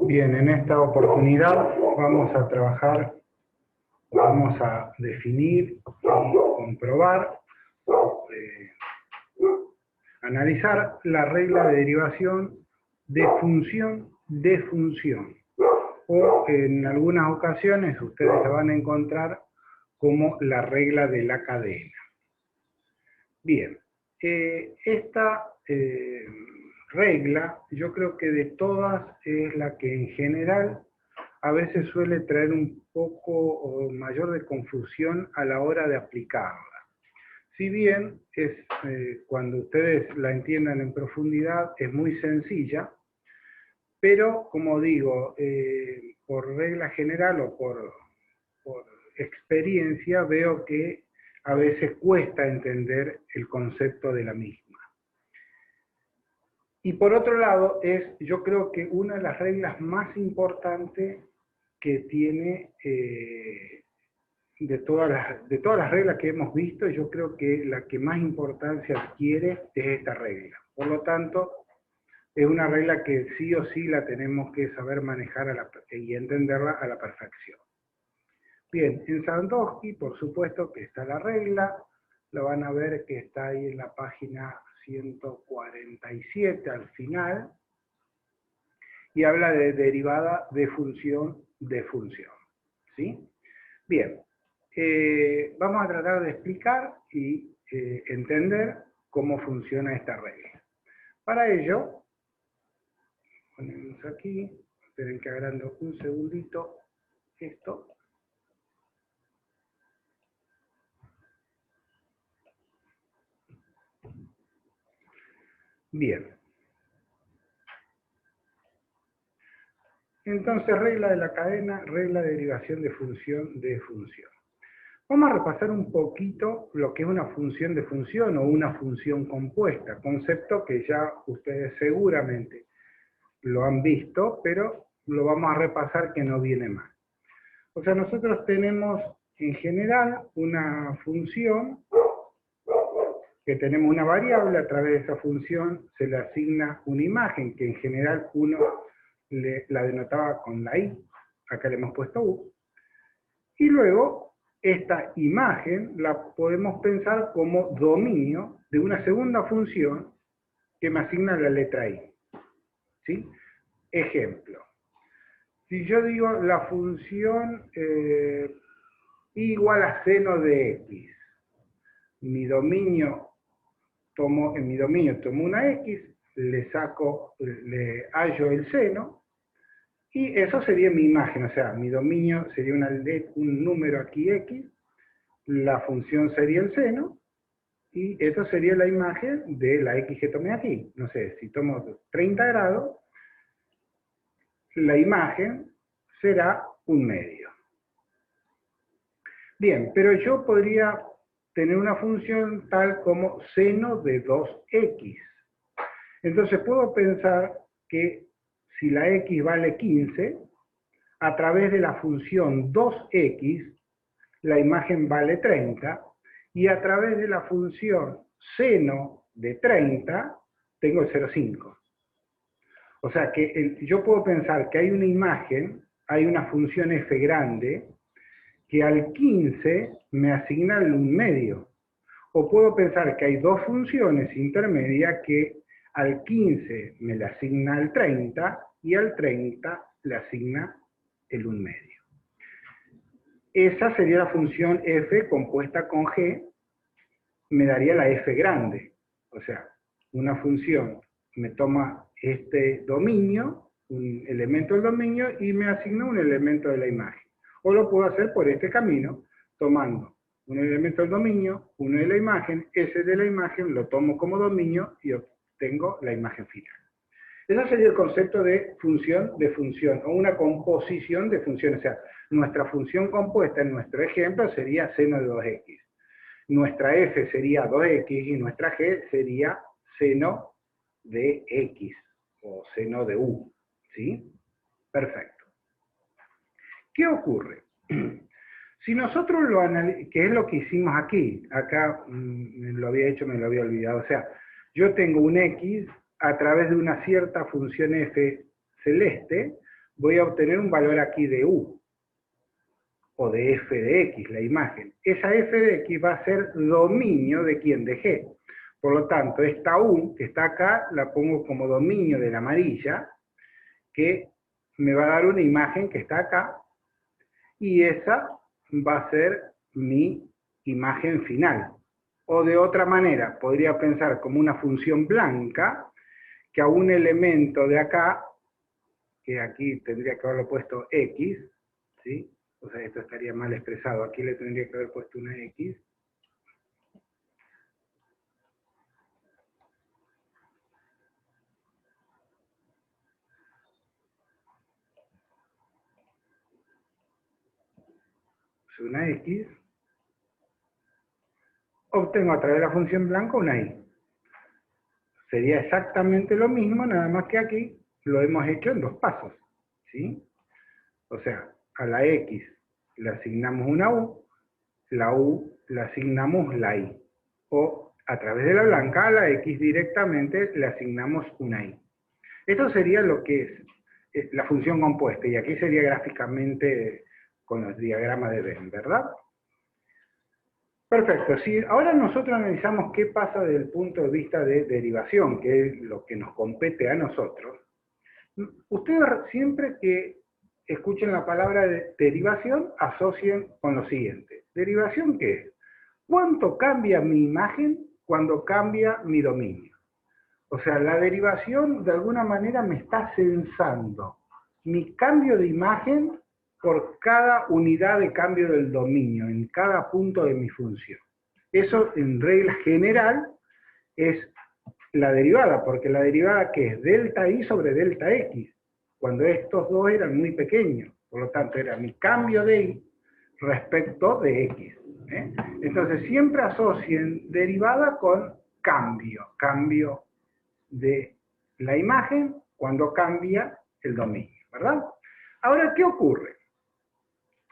Bien, en esta oportunidad vamos a trabajar, vamos a definir y comprobar, analizar la regla de derivación de función. O en algunas ocasiones ustedes la van a encontrar como la regla de la cadena. Bien, esta regla yo creo que de todas es la que en general a veces suele traer un poco mayor de confusión a la hora de aplicarla. Si bien es, cuando ustedes la entiendan en profundidad es muy sencilla, pero como digo, por regla general o por experiencia veo que a veces cuesta entender el concepto de la misma. Y por otro lado, yo creo que una de las reglas más importantes que tiene de todas las reglas que hemos visto, yo creo que la que más importancia adquiere es esta regla. Por lo tanto, es una regla que sí o sí la tenemos que saber manejar y entenderla a la perfección. Bien, en Sadowski, por supuesto que está la regla, lo van a ver que está ahí en la página 147 al final, y habla de derivada de función, ¿sí? Bien, vamos a tratar de explicar y entender cómo funciona esta regla. Para ello, ponemos aquí, esperen que agrando un segundito esto. Bien. Entonces, regla de la cadena, regla de derivación de función. Vamos a repasar un poquito lo que es una función de función o una función compuesta, concepto que ya ustedes seguramente lo han visto, pero lo vamos a repasar que no viene mal. O sea, nosotros tenemos en general una función, que tenemos una variable, a través de esa función se le asigna una imagen, que en general uno la denotaba con la i, acá le hemos puesto u, y luego esta imagen la podemos pensar como dominio de una segunda función que me asigna la letra i. ¿Sí? Ejemplo, si yo digo la función i igual a seno de x, en mi dominio tomo una x, le hallo el seno, y eso sería mi imagen, o sea, mi dominio sería un número aquí x, la función sería el seno, y esto sería la imagen de la x que tomé aquí. No sé, si tomo 30 grados, la imagen será un medio. Bien, pero yo podría tener una función tal como seno de 2x. Entonces puedo pensar que si la x vale 15, a través de la función 2x, la imagen vale 30, y a través de la función seno de 30, tengo el 0,5. O sea que yo puedo pensar que hay una imagen, hay una función f grande, que al 15 me asigna el 1/2. O puedo pensar que hay dos funciones intermedias que al 15 me le asigna el 30 y al 30 le asigna el 1/2. Esa sería la función f compuesta con g, me daría la f grande. O sea, una función me toma este dominio, un elemento del dominio, y me asigna un elemento de la imagen. O lo puedo hacer por este camino, tomando un elemento del dominio, uno de la imagen, ese de la imagen lo tomo como dominio y obtengo la imagen final. Ese sería el concepto de función, o una composición de funciones. O sea, nuestra función compuesta en nuestro ejemplo sería seno de 2x. Nuestra f sería 2x y nuestra g sería seno de x o seno de u. ¿Sí? Perfecto. ¿Qué ocurre? Si nosotros lo analizamos, que es lo que hicimos aquí, acá lo había hecho, me lo había olvidado, o sea, yo tengo un x a través de una cierta función f celeste, voy a obtener un valor aquí de u, o de f de x, la imagen. Esa f de x va a ser dominio de ¿quién? De g. Por lo tanto, esta u que está acá, la pongo como dominio de la amarilla, que me va a dar una imagen que está acá, y esa va a ser mi imagen final. O de otra manera, podría pensar como una función blanca, que a un elemento de acá, que aquí tendría que haberlo puesto x, ¿sí? O sea, esto estaría mal expresado, aquí le tendría que haber puesto una x. Una x, obtengo a través de la función blanca una y. Sería exactamente lo mismo, nada más que aquí lo hemos hecho en dos pasos, ¿sí? O sea, a la x le asignamos una u, la u le asignamos la y. O a través de la blanca a la x directamente le asignamos una y. Esto sería lo que es la función compuesta, y aquí sería gráficamente con los diagramas de Venn, ¿verdad? Perfecto. Si ahora nosotros analizamos qué pasa desde el punto de vista de derivación, que es lo que nos compete a nosotros, ustedes siempre que escuchen la palabra de derivación, asocien con lo siguiente. ¿Derivación qué es? ¿Cuánto cambia mi imagen cuando cambia mi dominio? O sea, la derivación de alguna manera me está censando mi cambio de imagen por cada unidad de cambio del dominio, en cada punto de mi función. Eso, en regla general, es la derivada, porque la derivada que es delta y sobre delta x, cuando estos dos eran muy pequeños, por lo tanto era mi cambio de y respecto de x. Entonces siempre asocien derivada con cambio de la imagen cuando cambia el dominio, ¿verdad? Ahora, ¿qué ocurre?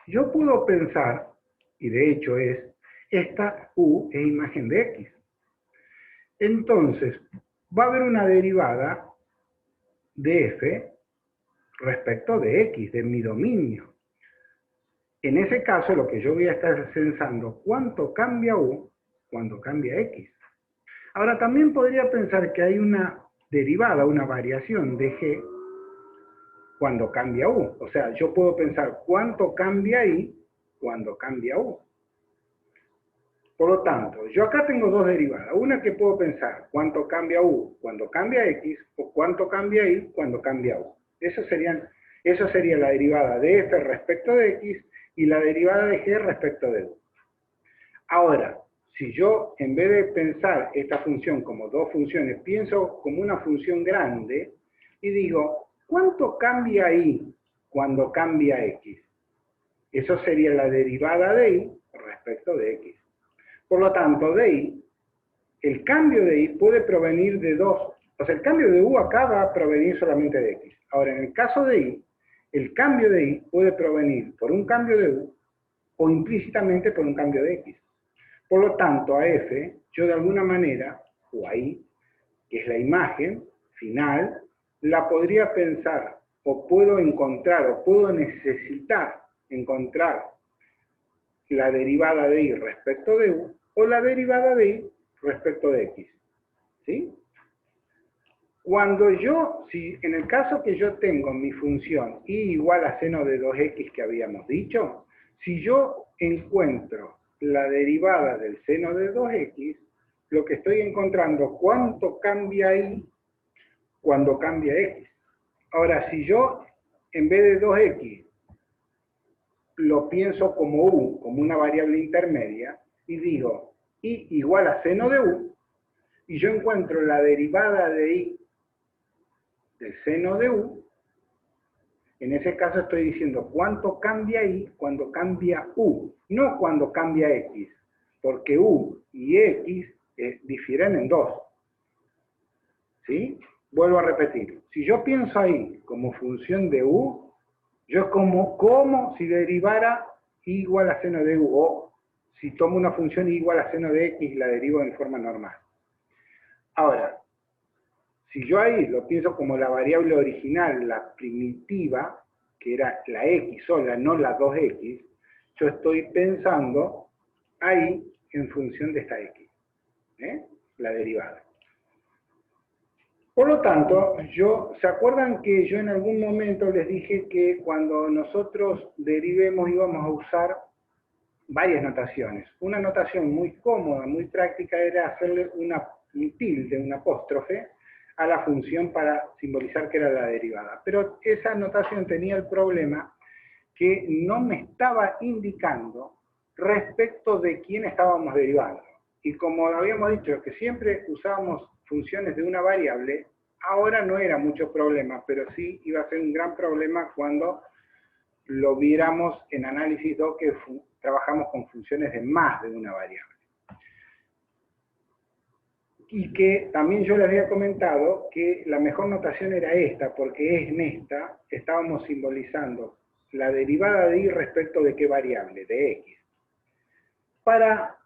Yo puedo pensar, y de hecho es, esta u es imagen de x. Entonces, va a haber una derivada de f respecto de x, de mi dominio. En ese caso, lo que yo voy a estar censando, ¿cuánto cambia u cuando cambia x? Ahora, también podría pensar que hay una derivada, una variación de g cuando cambia u. O sea, yo puedo pensar cuánto cambia y cuando cambia u. Por lo tanto, yo acá tengo dos derivadas. Una que puedo pensar cuánto cambia u cuando cambia x, o cuánto cambia y cuando cambia u. Eso sería la derivada de f respecto de x y la derivada de g respecto de u. Ahora, si yo en vez de pensar esta función como dos funciones, pienso como una función grande y digo, ¿cuánto cambia y cuando cambia x? Eso sería la derivada de y respecto de x. Por lo tanto, de y, el cambio de y puede provenir de dos. O sea, el cambio de u acá va a provenir solamente de x. Ahora, en el caso de y, el cambio de y puede provenir por un cambio de u o implícitamente por un cambio de x. Por lo tanto, a f, yo de alguna manera, o a y, que es la imagen final, la podría pensar, o puedo encontrar, o puedo necesitar encontrar la derivada de y respecto de u, o la derivada de y respecto de x. ¿Sí? Cuando yo, si en el caso que yo tengo mi función y igual a seno de 2x que habíamos dicho, si yo encuentro la derivada del seno de 2x, lo que estoy encontrando, cuánto cambia y cuando cambia x. Ahora, si yo en vez de 2x lo pienso como u, como una variable intermedia, y digo y igual a seno de u, y yo encuentro la derivada de y del seno de u, en ese caso estoy diciendo cuánto cambia y cuando cambia u, no cuando cambia x, porque u y x difieren en dos. ¿Sí? Vuelvo a repetir, si yo pienso ahí como función de u, yo es como si derivara y igual a seno de u, o si tomo una función igual a seno de x y la derivo en forma normal. Ahora, si yo ahí lo pienso como la variable original, la primitiva, que era la x sola, no la 2x, yo estoy pensando ahí en función de esta x, la derivada. Por lo tanto, ¿se acuerdan que yo en algún momento les dije que cuando nosotros derivemos íbamos a usar varias notaciones? Una notación muy cómoda, muy práctica, era hacerle un tilde, un apóstrofe, a la función para simbolizar que era la derivada. Pero esa notación tenía el problema que no me estaba indicando respecto de quién estábamos derivando. Y como habíamos dicho que siempre usábamos funciones de una variable, ahora no era mucho problema, pero sí iba a ser un gran problema cuando lo viéramos en análisis 2, que trabajamos con funciones de más de una variable. Y que también yo les había comentado que la mejor notación era esta, porque en esta estábamos simbolizando la derivada de y respecto de qué variable, de x. Para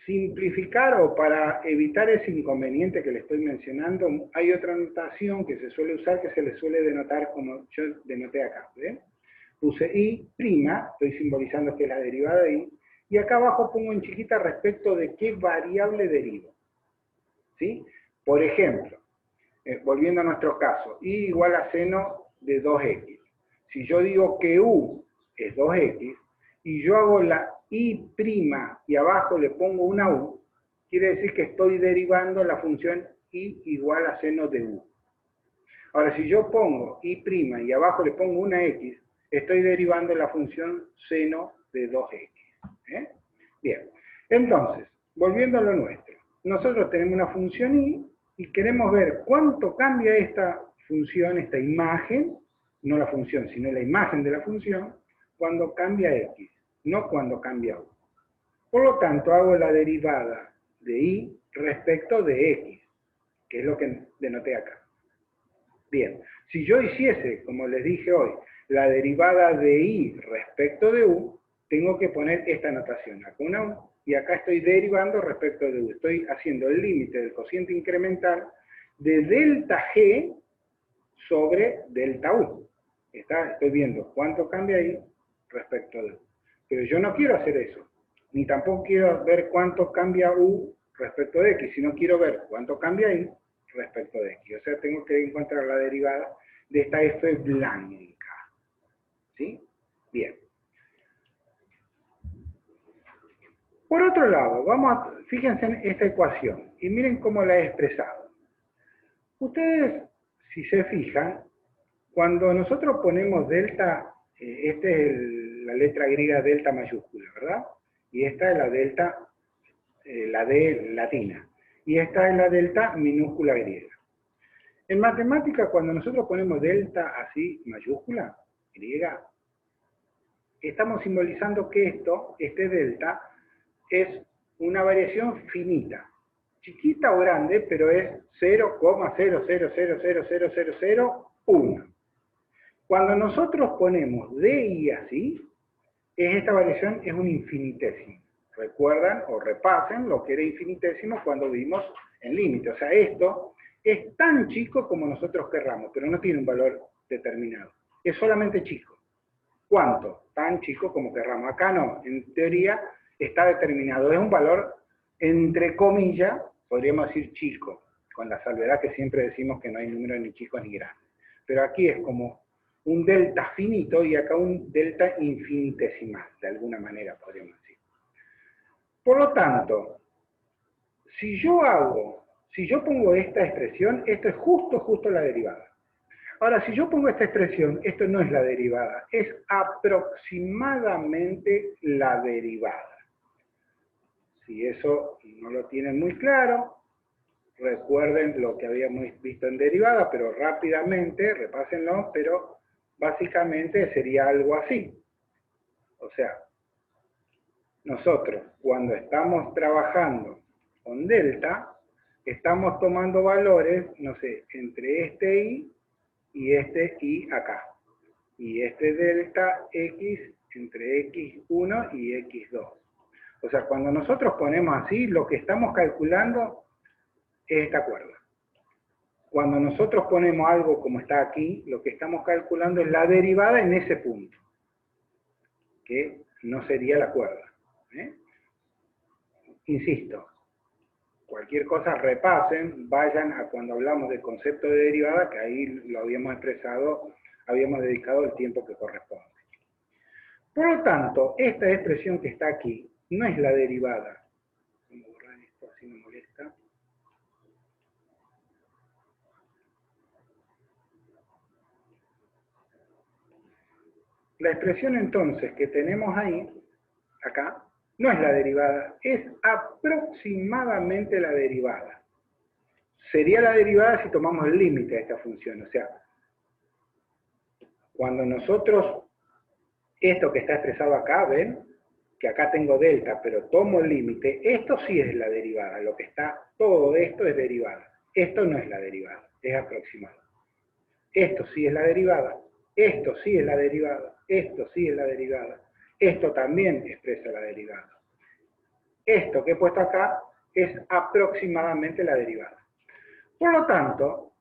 simplificar o para evitar ese inconveniente que le estoy mencionando, hay otra notación que se suele usar, que se le suele denotar como yo denoté acá. ¿Ven? Puse y', estoy simbolizando que es la derivada de y, y acá abajo pongo en chiquita respecto de qué variable derivo. ¿Sí? Por ejemplo, volviendo a nuestro caso, y igual a seno de 2x. Si yo digo que u es 2x, y yo hago la y' y abajo le pongo una u, quiere decir que estoy derivando la función y igual a seno de u. Ahora, si yo pongo y' y abajo le pongo una x, estoy derivando la función seno de 2x. Bien, entonces, volviendo a lo nuestro. Nosotros tenemos una función y queremos ver cuánto cambia esta función, esta imagen, no la función, sino la imagen de la función, cuando cambia x, no cuando cambia u. Por lo tanto, hago la derivada de y respecto de x, que es lo que denoté acá. Bien, si yo hiciese, como les dije hoy, la derivada de y respecto de u, tengo que poner esta notación, acá una u, y acá estoy derivando respecto de u. Estoy haciendo el límite del cociente incremental de delta g sobre delta u. Estoy viendo cuánto cambia ahí respecto de u. Pero yo no quiero hacer eso, ni tampoco quiero ver cuánto cambia u respecto de x, sino quiero ver cuánto cambia y respecto de x. O sea, tengo que encontrar la derivada de esta f blanca. ¿Sí? Bien. Por otro lado, fíjense en esta ecuación y miren cómo la he expresado. Ustedes, si se fijan, cuando nosotros ponemos delta, esta es la letra griega delta mayúscula, ¿verdad? Y esta es la delta, la D latina. Y esta es la delta minúscula griega. En matemática, cuando nosotros ponemos delta así, mayúscula, griega, estamos simbolizando que este delta, es una variación finita. Chiquita o grande, pero es 0,000000001. Cuando nosotros ponemos DI así, esta variación es un infinitésimo. Recuerdan o repasen lo que era infinitésimo cuando vimos en límite. O sea, esto es tan chico como nosotros querramos, pero no tiene un valor determinado. Es solamente chico. ¿Cuánto? Tan chico como querramos. Acá no, en teoría está determinado. Es un valor, entre comillas, podríamos decir chico, con la salvedad que siempre decimos que no hay números ni chicos ni grandes. Pero aquí es como un delta finito y acá un delta infinitesimal, de alguna manera podríamos decir. Por lo tanto, si yo pongo esta expresión, esto es justo la derivada. Ahora, si yo pongo esta expresión, esto no es la derivada, es aproximadamente la derivada. Si eso no lo tienen muy claro, recuerden lo que habíamos visto en derivada, pero rápidamente, repásenlo, pero básicamente sería algo así. O sea, nosotros cuando estamos trabajando con delta, estamos tomando valores, no sé, entre este y este y acá. Y este delta x entre x1 y x2. O sea, cuando nosotros ponemos así, lo que estamos calculando es esta curva. cuando nosotros ponemos algo como está aquí, lo que estamos calculando es la derivada en ese punto, que no sería la cuerda. Insisto, cualquier cosa repasen, vayan a cuando hablamos del concepto de derivada, que ahí lo habíamos expresado, habíamos dedicado el tiempo que corresponde. Por lo tanto, esta expresión que está aquí no es la derivada. Vamos a borrar esto, así me molesta. La expresión entonces que tenemos ahí, acá, no es la derivada, es aproximadamente la derivada. Sería la derivada si tomamos el límite de esta función. O sea, cuando nosotros, esto que está expresado acá, ¿ven? Que acá tengo delta, pero tomo el límite, esto sí es la derivada. Lo que está, todo esto es derivada. Esto no es la derivada, es aproximada. Esto sí es la derivada, esto sí es la derivada, esto sí es la derivada. Esto también expresa la derivada. Esto que he puesto acá es aproximadamente la derivada. Por lo tanto,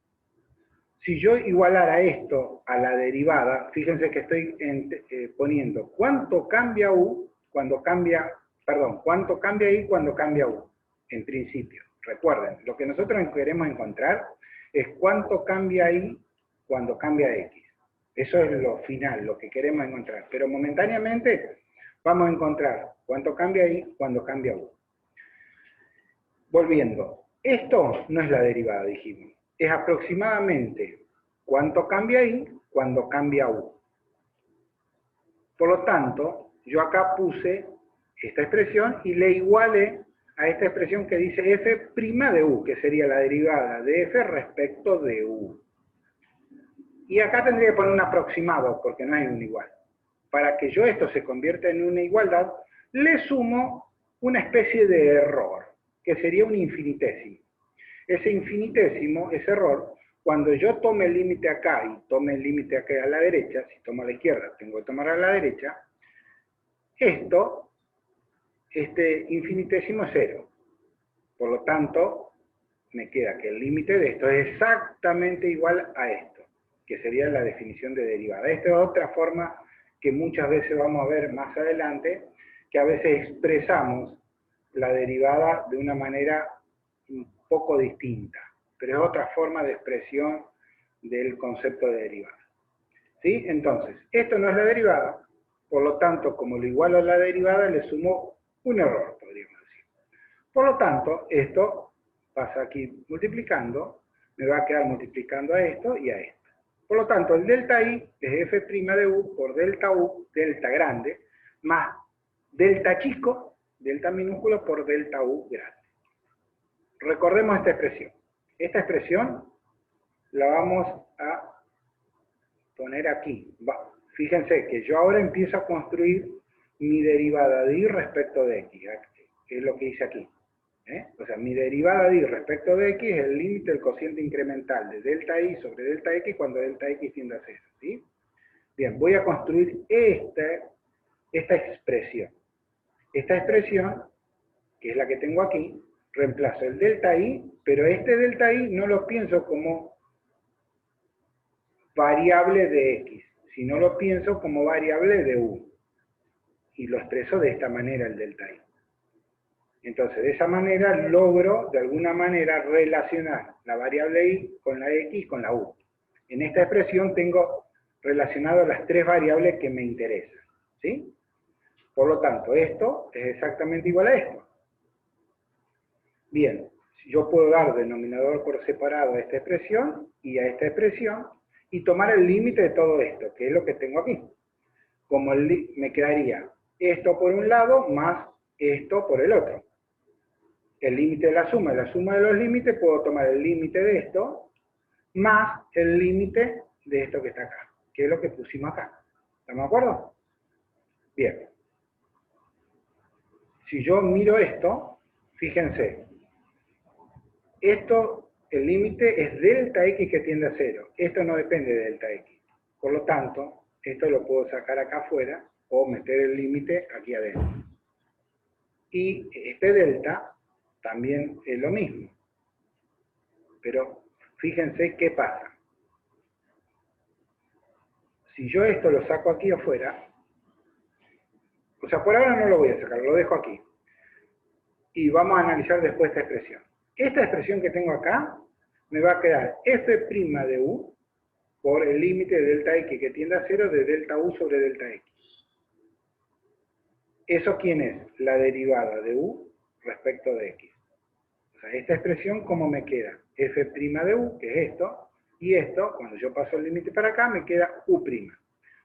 si yo igualara esto a la derivada, fíjense que estoy poniendo cuánto cambia U cuando cambia, perdón, cuánto cambia I cuando cambia U, en principio. Recuerden, lo que nosotros queremos encontrar es cuánto cambia I cuando cambia X. Eso es lo final, lo que queremos encontrar. Pero momentáneamente vamos a encontrar cuánto cambia I cuando cambia U. Volviendo, esto no es la derivada, dijimos. Es aproximadamente cuánto cambia I cuando cambia U. Por lo tanto, yo acá puse esta expresión y le igualé a esta expresión que dice f' de U, que sería la derivada de f respecto de U. Y acá tendría que poner un aproximado, porque no hay un igual. Para que yo esto se convierta en una igualdad, le sumo una especie de error, que sería un infinitésimo. Ese infinitésimo, ese error, cuando yo tome el límite acá y tome el límite acá a la derecha, si tomo a la izquierda tengo que tomar a la derecha, este infinitésimo es 0. Por lo tanto, me queda que el límite de esto es exactamente igual a esto, que sería la definición de derivada. Esta es otra forma que muchas veces vamos a ver más adelante, que a veces expresamos la derivada de una manera un poco distinta, pero es otra forma de expresión del concepto de derivada. ¿Sí? Entonces, esto no es la derivada, por lo tanto, como lo igualo a la derivada, le sumo un error, podríamos decir. Por lo tanto, esto pasa aquí multiplicando, me va a quedar multiplicando a esto y a esto. Por lo tanto, el delta I es f' de U por delta U, delta grande, más delta chico, delta minúsculo por delta U grande. Recordemos esta expresión. Esta expresión la vamos a poner aquí. Fíjense que yo ahora empiezo a construir mi derivada de I respecto de X, que es lo que hice aquí. O sea, mi derivada de I respecto de X es el límite del cociente incremental de delta I sobre delta X cuando delta X tiende a 0. ¿Sí? Bien, voy a construir esta expresión. Esta expresión, que es la que tengo aquí, reemplazo el delta I, pero este delta I no lo pienso como variable de X, sino lo pienso como variable de U. Y lo expreso de esta manera el delta I. Entonces, de esa manera logro, de alguna manera, relacionar la variable I con la X y con la U. En esta expresión tengo relacionado las tres variables que me interesan. ¿Sí? Por lo tanto, esto es exactamente igual a esto. Bien, yo puedo dar denominador por separado a esta expresión y a esta expresión y tomar el límite de todo esto, que es lo que tengo aquí. Como me quedaría esto por un lado más esto por el otro. El límite de la suma de los límites, puedo tomar el límite de esto más el límite de esto que está acá, que es lo que pusimos acá. ¿Estamos de acuerdo? Bien. Si yo miro esto, fíjense, esto, el límite es delta X que tiende a 0. Esto no depende de delta X. Por lo tanto, esto lo puedo sacar acá afuera o meter el límite aquí adentro. Y este delta también es lo mismo. Pero fíjense qué pasa. Si yo esto lo saco aquí afuera, o sea, por ahora no lo voy a sacar, lo dejo aquí. Y vamos a analizar después esta expresión. Esta expresión que tengo acá me va a quedar f' de u por el límite de delta x que tiende a 0 de delta u sobre delta x. ¿Eso quién es? La derivada de u respecto de x. O sea, esta expresión, ¿cómo me queda? F' de u, que es esto, y esto, cuando yo paso el límite para acá, me queda u'.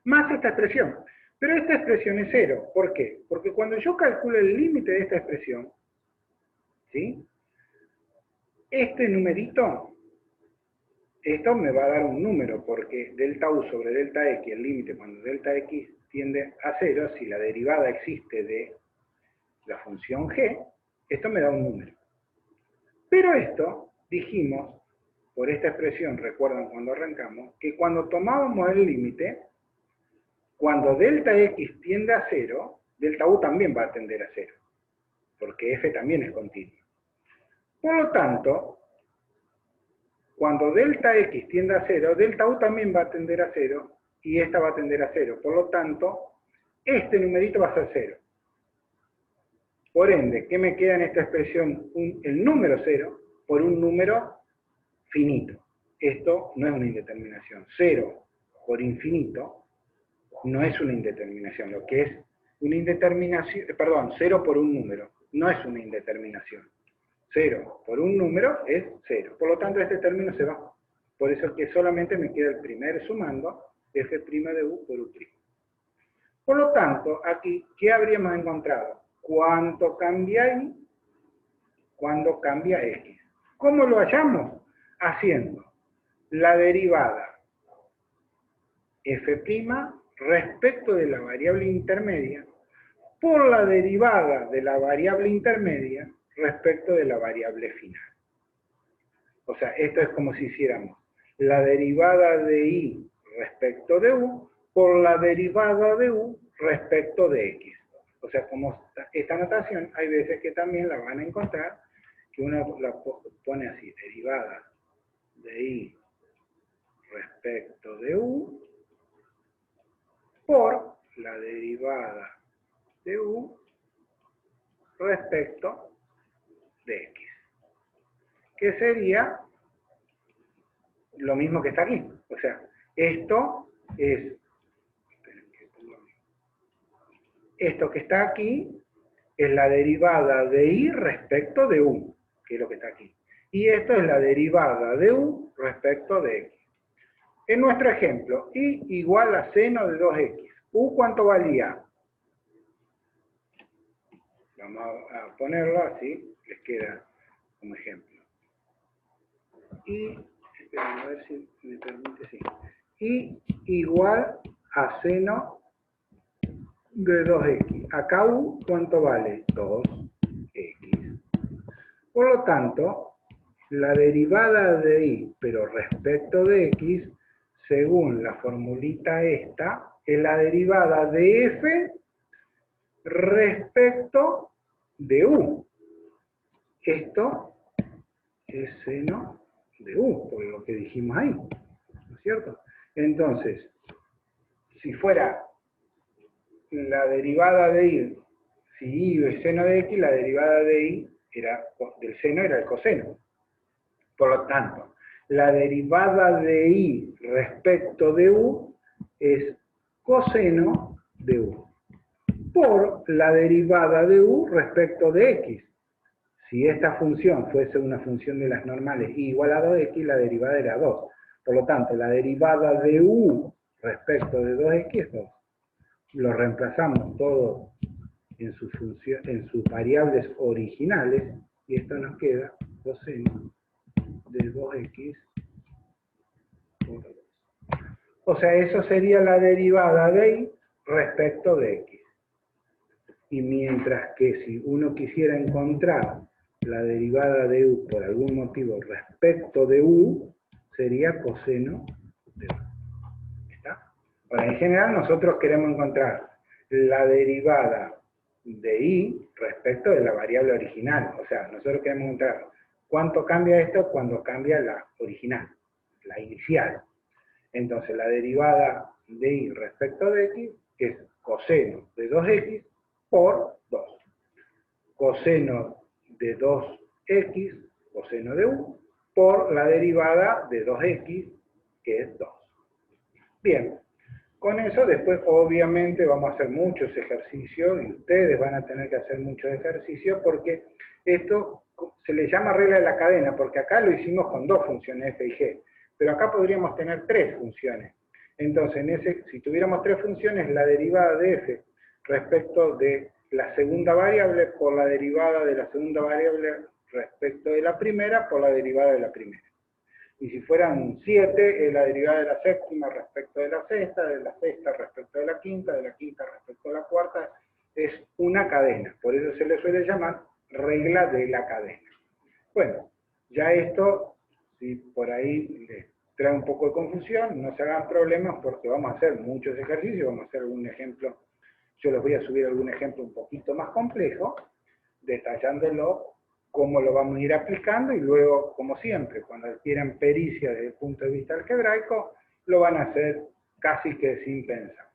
Más esta expresión. Pero esta expresión es 0. ¿Por qué? Porque cuando yo calculo el límite de esta expresión, ¿sí? Este numerito, esto me va a dar un número, porque delta u sobre delta x, el límite cuando delta x tiende a 0, si la derivada existe de la función g, esto me da un número. Pero esto, dijimos, por esta expresión, recuerdan cuando arrancamos, que cuando tomábamos el límite, cuando delta x tiende a 0, delta u también va a tender a 0, porque f también es continuo. Por lo tanto, cuando delta x tiende a 0, delta u también va a tender a 0, y esta va a tender a 0. Por lo tanto, este numerito va a ser 0. Por ende, ¿qué me queda en esta expresión? El número 0 por un número finito. Esto no es una indeterminación. 0 por infinito no es una indeterminación. Lo que es una indeterminación, perdón, 0 por un número no es una indeterminación. 0 por un número es 0. Por lo tanto, este término se va. Por eso es que solamente me queda el primer sumando, f' de u por u'. Por lo tanto, aquí, ¿qué habríamos encontrado? ¿Cuánto cambia y cuándo cambia x? ¿Cómo lo hallamos? Haciendo la derivada f' respecto de la variable intermedia por la derivada de la variable intermedia respecto de la variable final. O sea, esto es como si hiciéramos la derivada de y respecto de u por la derivada de u respecto de x. O sea, como esta notación, hay veces que también la van a encontrar, que uno la pone así, derivada de y respecto de u por la derivada de u respecto de x. Que sería lo mismo que está aquí. O sea, esto que está aquí es la derivada de y respecto de u, que es lo que está aquí. Y esto es la derivada de u respecto de x. En nuestro ejemplo, y igual a seno de 2x. ¿U cuánto valía? Vamos a ponerlo así, les queda como ejemplo. Y, a ver si me permite, sí. Y igual a seno de 2x. Acá u, ¿cuánto vale? 2x. Por lo tanto, la derivada de y, pero respecto de x, según la formulita esta, es la derivada de f respecto de u. Esto es seno de u, por lo que dijimos ahí, ¿no es cierto? Entonces, si fuera la derivada de y, si y es seno de x, la derivada de y del seno era el coseno. Por lo tanto, la derivada de y respecto de u es coseno de u por la derivada de u respecto de x. Si esta función fuese una función de las normales y igual a 2x, la derivada era 2. Por lo tanto, la derivada de u respecto de 2x es 2. Lo reemplazamos todo en sus variables originales y esto nos queda coseno de 2x por 2. O sea, eso sería la derivada de y respecto de x. Y mientras que si uno quisiera encontrar la derivada de u por algún motivo respecto de u, sería coseno de u. ¿Está? Ahora, en general nosotros queremos encontrar la derivada de y respecto de la variable original. O sea, nosotros queremos encontrar ¿Cuánto cambia esto? Cuando cambia la original, la inicial. Entonces la derivada de y respecto de x es coseno de 2x por 2. Coseno de 2x, coseno de u, por la derivada de 2x, que es 2. Bien, con eso después obviamente vamos a hacer muchos ejercicios y ustedes van a tener que hacer muchos ejercicios porque esto se le llama regla de la cadena, porque acá lo hicimos con dos funciones f y g, pero acá podríamos tener tres funciones. Entonces, si tuviéramos tres funciones, la derivada de f respecto de la segunda variable por la derivada de la segunda variable respecto de la primera por la derivada de la primera. Y si fueran 7, es la derivada de la séptima respecto de la sexta respecto de la quinta respecto de la cuarta, es una cadena. Por eso se le suele llamar regla de la cadena. Bueno, ya esto, si por ahí les trae un poco de confusión, no se hagan problemas porque vamos a hacer muchos ejercicios, vamos a hacer algún ejemplo, yo les voy a subir algún ejemplo un poquito más complejo, detallándolo cómo lo vamos a ir aplicando y luego, como siempre, cuando adquieran pericia desde el punto de vista algebraico, lo van a hacer casi que sin pensar.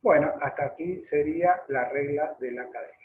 Bueno, hasta aquí sería la regla de la cadena.